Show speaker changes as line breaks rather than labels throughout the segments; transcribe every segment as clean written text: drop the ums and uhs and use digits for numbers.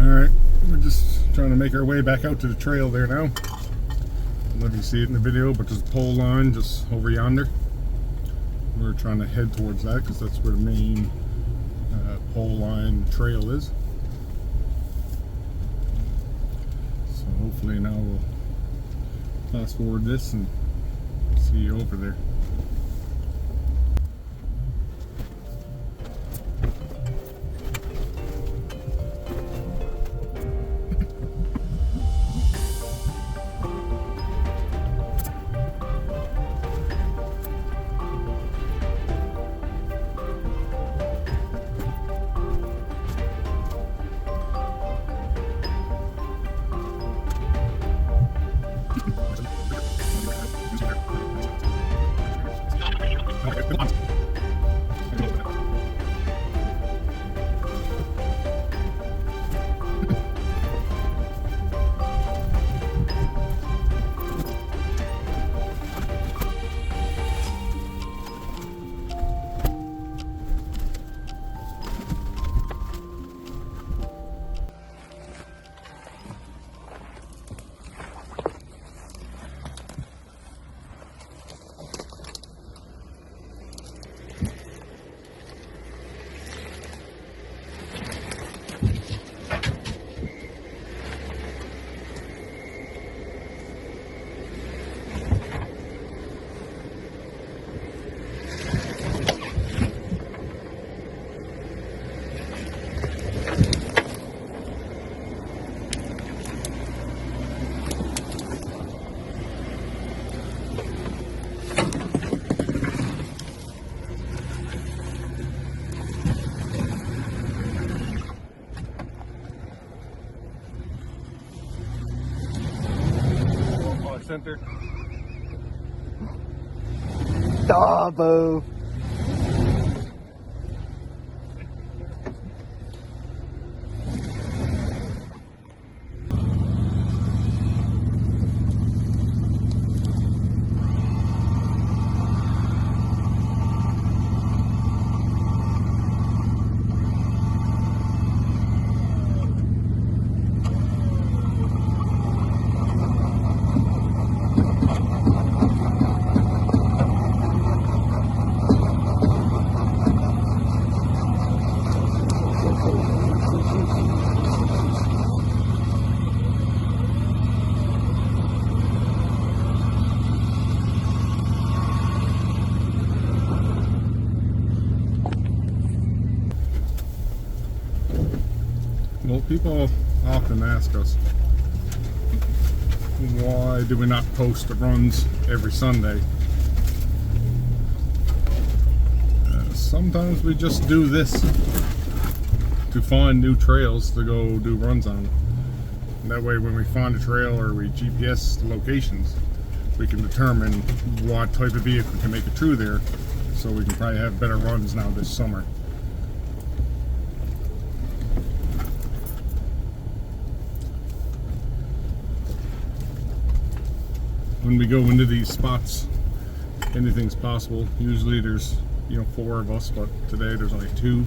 Alright, we're just trying to make our way back out to the trail there now. I don't know if you see it in the video, but there's a pole line just over yonder. We're trying to head towards that because that's where the main pole line trail is. So hopefully now we'll fast forward this and see you over there. Center.
Dabo.
Well, people often ask us, why do we not post the runs every Sunday? Sometimes we just do this to find new trails to go do runs on. And that way when we find a trail or we GPS the locations, we can determine what type of vehicle can make it through there, so we can probably have better runs now this summer. When we go into these spots, anything's possible. Usually there's 4 of us, but today there's only 2,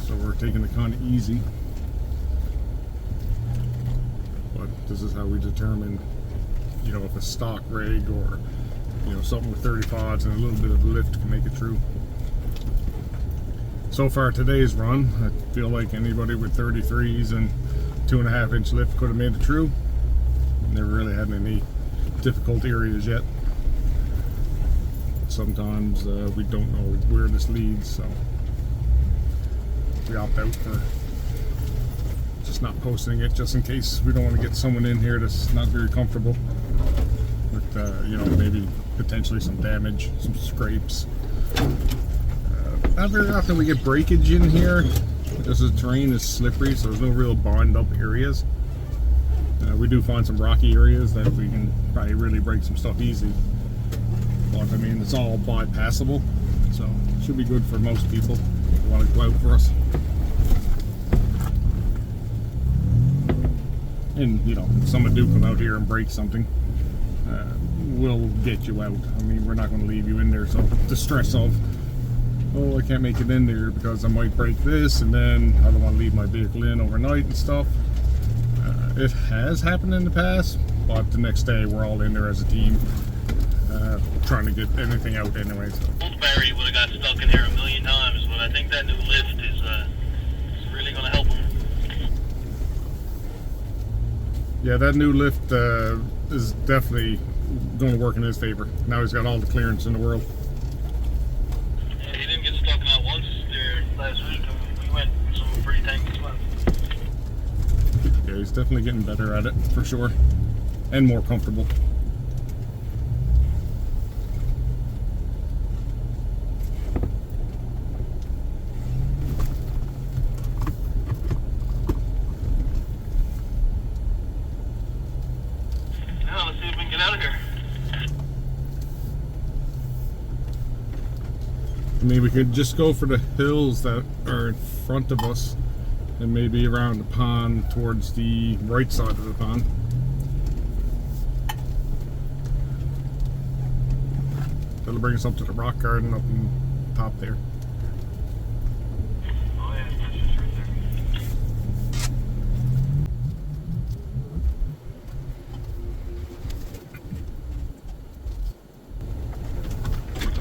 so we're taking it kind of easy. But this is how we determine if a stock rig or something with 35s and a little bit of lift can make it through. So far today's run, I feel like anybody with 33s and 2.5-inch lift could have made it through. Never really had any difficult areas yet. Sometimes we don't know where this leads, so we opt out for just not posting it, just in case we don't want to get someone in here that's not very comfortable with maybe potentially some damage, some scrapes. After we get breakage in here, because the terrain is slippery, so there's no real bind up areas. We do find some rocky areas that we can probably really break some stuff easy. But I mean, it's all bypassable, so it should be good for most people who want to go out for us. And if someone do come out here and break something, we'll get you out. I mean, we're not going to leave you in there, so the stress of oh, I can't make it in there because I might break this, and then I don't want to leave my vehicle in overnight and stuff. It has happened in the past, but the next day we're all in there as a team, trying to get anything out anyway. So.
Old Barry would have got stuck in here a million times, but I think that new lift is really going to help him.
Yeah, that new lift is definitely going to work in his favor. Now he's got all the clearance in the world.
Yeah, he didn't get stuck not once there last week, and we went some pretty tanky spots.
Yeah, he's definitely getting better at it, for sure. And more comfortable.
Now, let's see if we can get out of here.
I mean, we could just go for the hills that are in front of us and maybe around the pond towards the right side of the pond. That'll bring us up to the rock garden up in top there.
Oh yeah, that's just right there.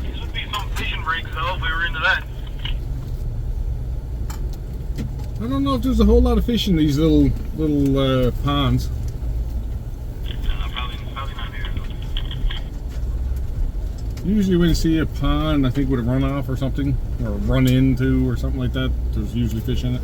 These would be some fishing breaks though if we were into that.
I don't know if there's a whole lot of fish in these little ponds.
Probably not here though.
Usually when you see a pond, I think with a runoff or something, or a run into or something like that, there's usually fish in it.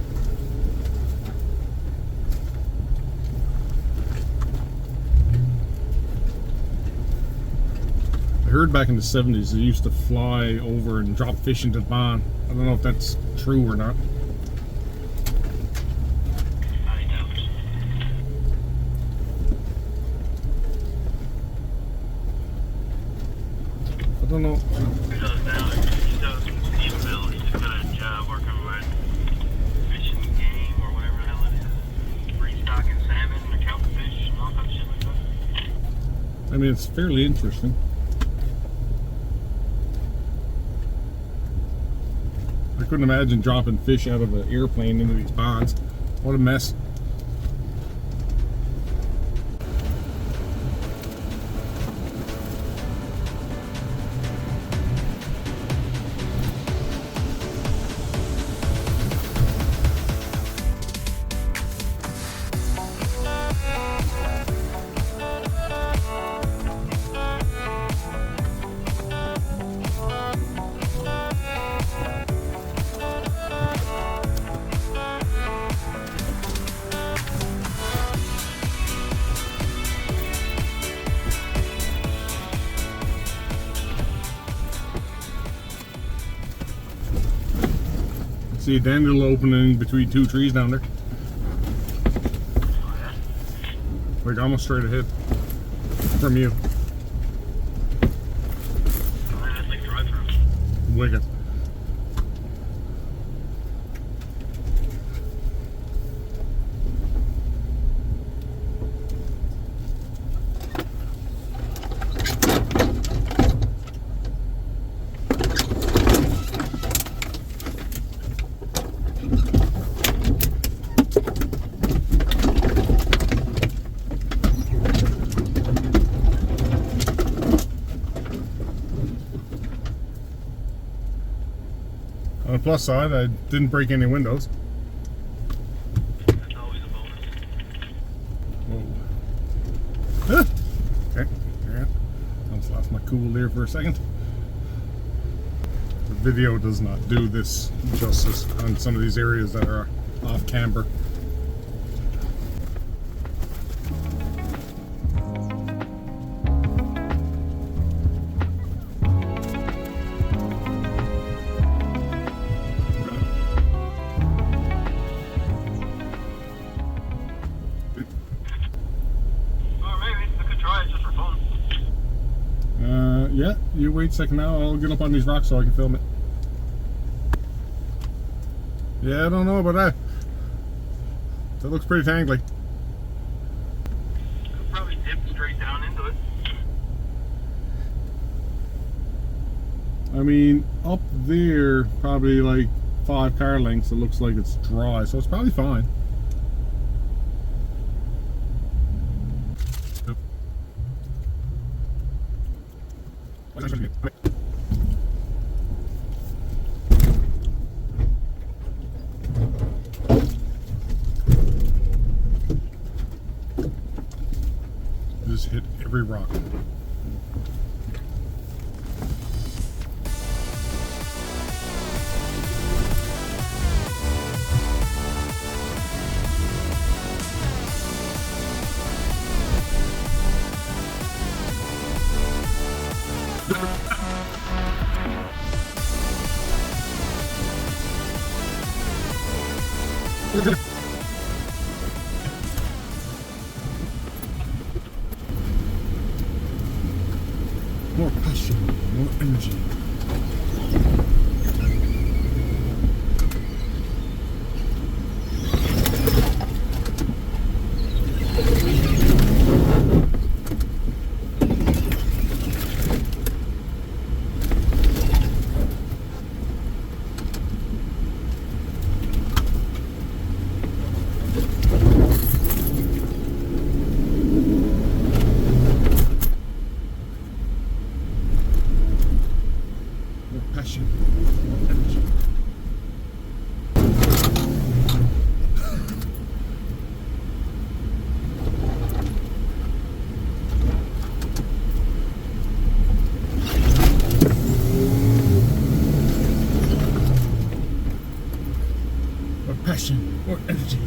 I heard back in the 70s they used to fly over and drop fish into the pond. I don't know if that's true or not.
I doubt it.
I don't know.
He does now. He does in Stephenville. He's just got a job working with fishing game or whatever the hell it is. Restocking salmon or counting fish and all that shit like that.
I mean, it's fairly interesting. I couldn't imagine dropping fish out of an airplane into these ponds. What a mess. See a dandelion opening between two trees down there.
Oh yeah?
Like almost straight ahead from you.
Oh, that's like drive-through.
Wicked. On the plus side, I didn't break any windows.
That's always a bonus.
Whoa. Huh. Okay, yeah. Almost lost my cool there for a second. The video does not do this justice on some of these areas that are off camber. Yeah, you wait a second now. I'll get up on these rocks so I can film it. Yeah, I don't know about that. That looks pretty tangly.
Could probably dip straight down into it.
I mean, up there, probably like 5 car lengths, it looks like it's dry, so it's probably fine. Just hit every rock. More passion, more energy. Passion, energy. More passion, more energy.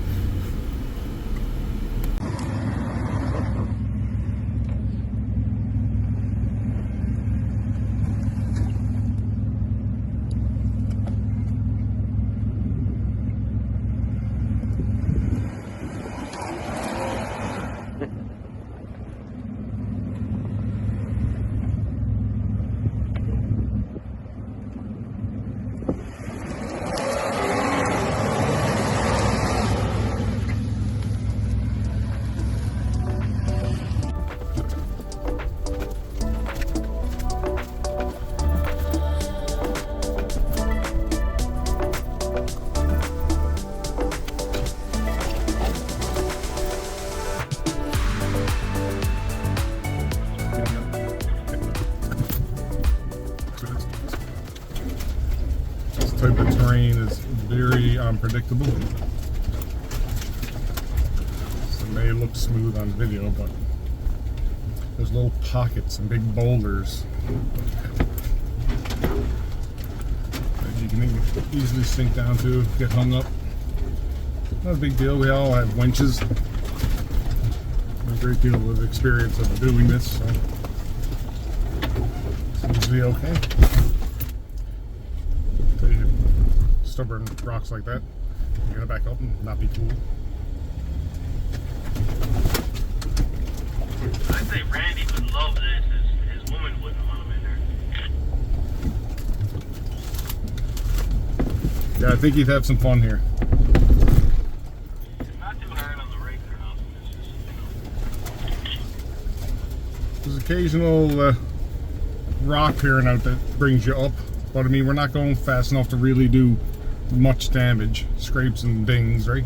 This type of terrain is very unpredictable. So it may look smooth on video, but there's little pockets and big boulders that you can easily sink down to, get hung up. Not a big deal. We all have winches. A great deal of experience of doing this, so it's usually okay. So you stubborn rocks like that, you're gonna back up and not be cool.
I'd say Randy would love this. His woman wouldn't want him in there.
Yeah, I think you'd have some fun here.
Not too hard on the rake or nothing. It's just,
There's occasional rock peering out that brings you up, but I mean, we're not going fast enough to really do much damage. Scrapes and dings, right?